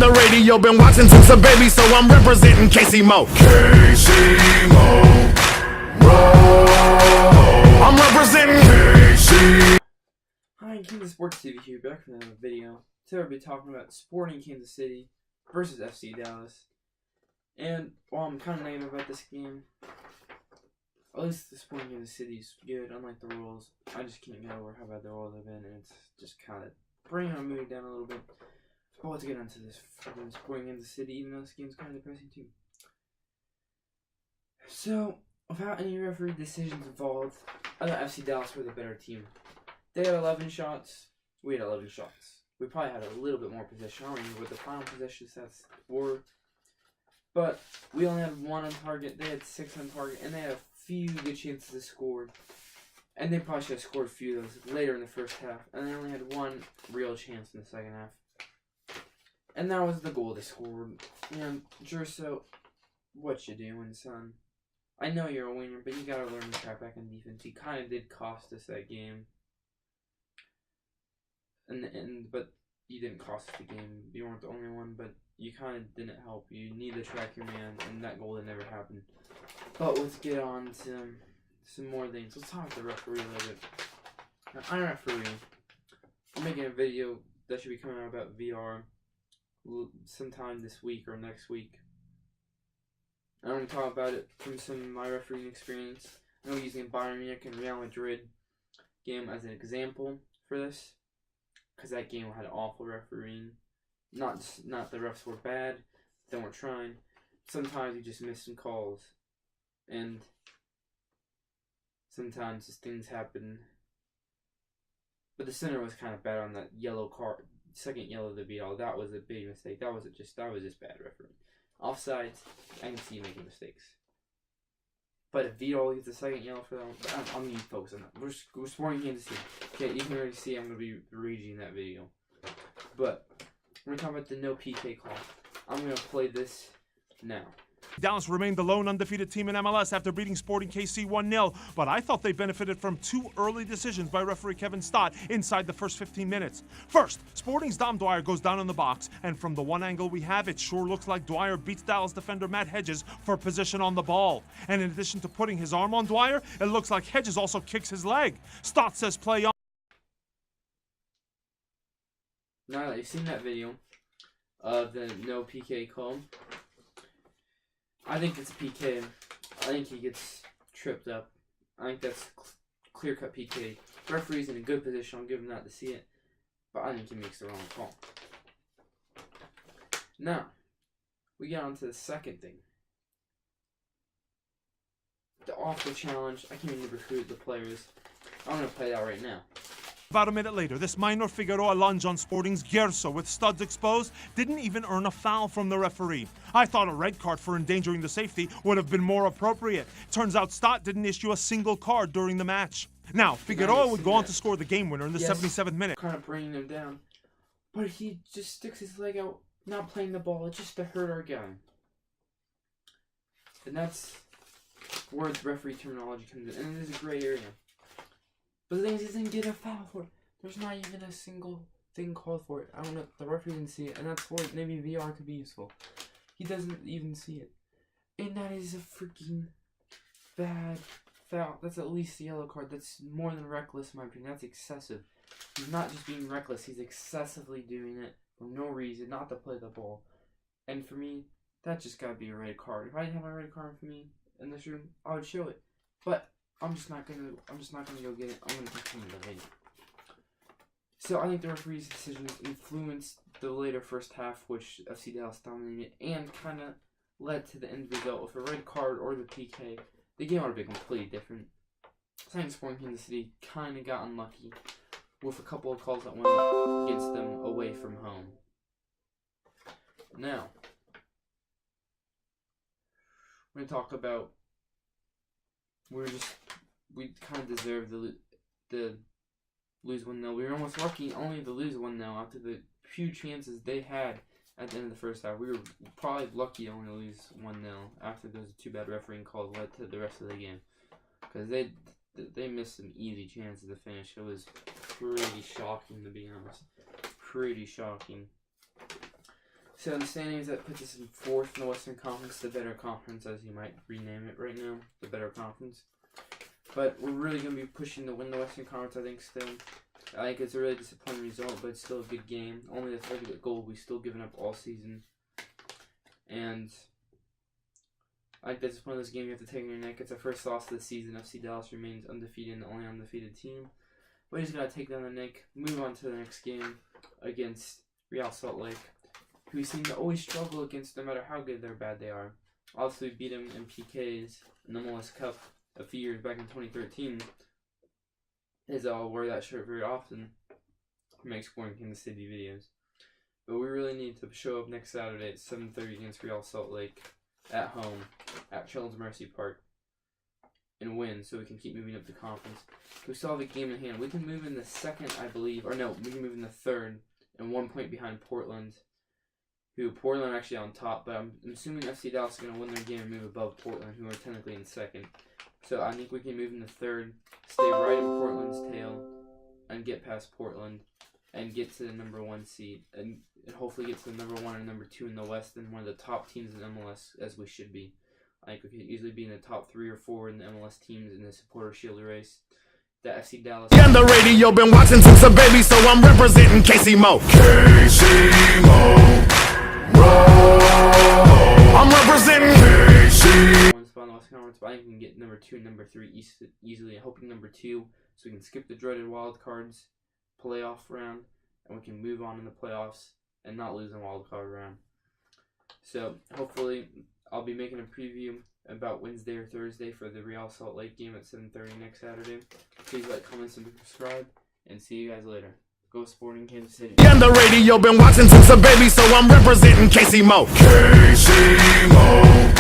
the radio, been watching since a baby, so I'm representing KC Mo. KC Mo. Roll. I'm representing KC. Hi, Kansas Sports TV here, back from another video. Today we'll be talking about Sporting Kansas City versus FC Dallas. And while I'm kind of negative about this game, at least the Sporting Kansas City is good, unlike the Royals. I just can't get over how bad the Royals have been, and it's just kind of bringing our mood down a little bit. But let's get into this Sporting Kansas City, even though this game's kind of depressing too. So, without any referee decisions involved, I thought FC Dallas were the better team. They had 11 shots. We had 11 shots. We probably had a little bit more possession. I don't remember what the final possession stats were. But we only had 1 on target. They had 6 on target. And they had a few good chances to score. And they probably should have scored a few of those later in the first half. And they only had 1 real chance in the second half. And that was the goal they scored. And Jerso, what you doing, son? I know you're a winner, but you gotta learn to track back on defense. You kind of did cost us that game. But you didn't cost us the game. You weren't the only one, but you kind of didn't help. You need to track your man, and that goal that never happened. But let's get on to some more things. Let's talk about the referee a little bit. Now, I'm a referee. I'm making a video that should be coming out about VR sometime this week or next week. I'm going to talk about it from some of my refereeing experience. I'm using Bayern Munich and Real Madrid game as an example for this. Because that game had awful refereeing. Not the refs were bad, they weren't trying. Sometimes you just miss some calls. And sometimes just things happen. But the center was kind of bad on that yellow card. Second yellow to beat all. That was a big mistake. That was just bad refereeing. Offsides, I can see you making mistakes. But if Vidal gets a second yellow for that one, I'm going to focus on that. We're Sporting Kansas City. Okay, you can already see I'm going to be reading that video. But we're going to talk about the no PK call. I'm going to play this now. Dallas remained the lone undefeated team in MLS after beating Sporting KC 1-0, but I thought they benefited from 2 early decisions by referee Kevin Stott inside the first 15 minutes. First, Sporting's Dom Dwyer goes down in the box, and from the one angle we have, it sure looks like Dwyer beats Dallas defender Matt Hedges for position on the ball. And in addition to putting his arm on Dwyer, it looks like Hedges also kicks his leg. Stott says play on. Now that you've seen that video of the no PK call, I think it's a PK. I think he gets tripped up. I think that's clear-cut PK. Referee's in a good position. I'll give him that to see it. But I think he makes the wrong call. Now, we get on to the second thing. The awful challenge. I can't even recruit the players. I'm going to play that right now. About a minute later, this Maynor Figueroa lunge on Sporting's Gerso with studs exposed didn't even earn a foul from the referee. I thought a red card for endangering the safety would have been more appropriate. Turns out Stott didn't issue a single card during the match. Now, Figueroa would go on to score the game winner in the 77th minute. Kind of bringing him down. But he just sticks his leg out, not playing the ball, just to hurt our guy. And that's where the referee terminology comes in. And it is a gray area. But the thing is, he didn't get a foul for it. There's not even a single thing called for it. I don't know. The referee didn't see it, and that's where maybe VR could be useful. He doesn't even see it. And that is a freaking bad foul. That's at least a yellow card. That's more than reckless, in my opinion. That's excessive. He's not just being reckless. He's excessively doing it for no reason, not to play the ball. And for me, that just gotta be a red card. If I didn't have a red card for me in this room, I would show it. But I'm just not gonna go get it. I'm gonna continue the video. So I think the referee's decisions influenced the later first half, which FC Dallas dominated, and kind of led to the end result. With a red card or the PK, the game would have been completely different. So I think Sporting Kansas City kind of got unlucky with a couple of calls that went against them away from home. Now, we're gonna talk about. We kind of deserved the lose 1-0. We were almost lucky only to lose 1-0 after the few chances they had at the end of the first half. We were probably lucky only to lose 1-0 after those 2 bad refereeing calls led to the rest of the game. Because they missed some easy chances to finish. It was pretty shocking, to be honest. Pretty shocking. So in the standings, that puts us in 4th in the Western Conference, the better conference, as you might rename it right now, the better conference. But we're really going to be pushing to win the Western Conference, I think, still. I think it's a really disappointing result, but it's still a good game. Only the 30th goal we've still given up all season. And I think that's one of those games you have to take in your neck. It's our first loss of the season. FC Dallas remains undefeated and the only undefeated team. We just got to take down the neck, move on to the next game against Real Salt Lake, who we seem to always struggle against no matter how good or bad they are. Also, we beat them in PKs in the MLS Cup a few years back in 2013. As I'll wear that shirt very often, make Sporting Kansas City videos. But we really need to show up next Saturday at 7:30 against Real Salt Lake at home at Children's Mercy Park and win so we can keep moving up the conference. We still have a game in hand. We can move in the second, I believe, or no, we can move in the third and 1 point behind Portland, who Portland are actually on top, but I'm assuming FC Dallas is going to win their game and move above Portland, who are technically in second. So I think we can move in the third, stay right in Portland's tail, and get past Portland, and get to the number 1 seed, and hopefully get to the number 1 and number 2 in the West, and one of the top teams in MLS, as we should be. I think we could easily be in the top 3 or 4 in the MLS teams in the Supporter Shield race. The FC Dallas. And the radio been watching since a baby, so I'm representing KC Mo. KC Mo. I'm representing KC. One spot in the West Conference, but I think we can get number 2 and number 3 easily. Hoping number 2, so we can skip the dreaded wild cards playoff round, and we can move on in the playoffs and not lose in wild card round. So hopefully I'll be making a preview about Wednesday or Thursday for the Real Salt Lake game at 7:30 next Saturday. Please like, comment, subscribe, and see you guys later. Go Sporting Kansas City. And the radio been watching since a baby, so I'm representing KC Mo. KC Mo.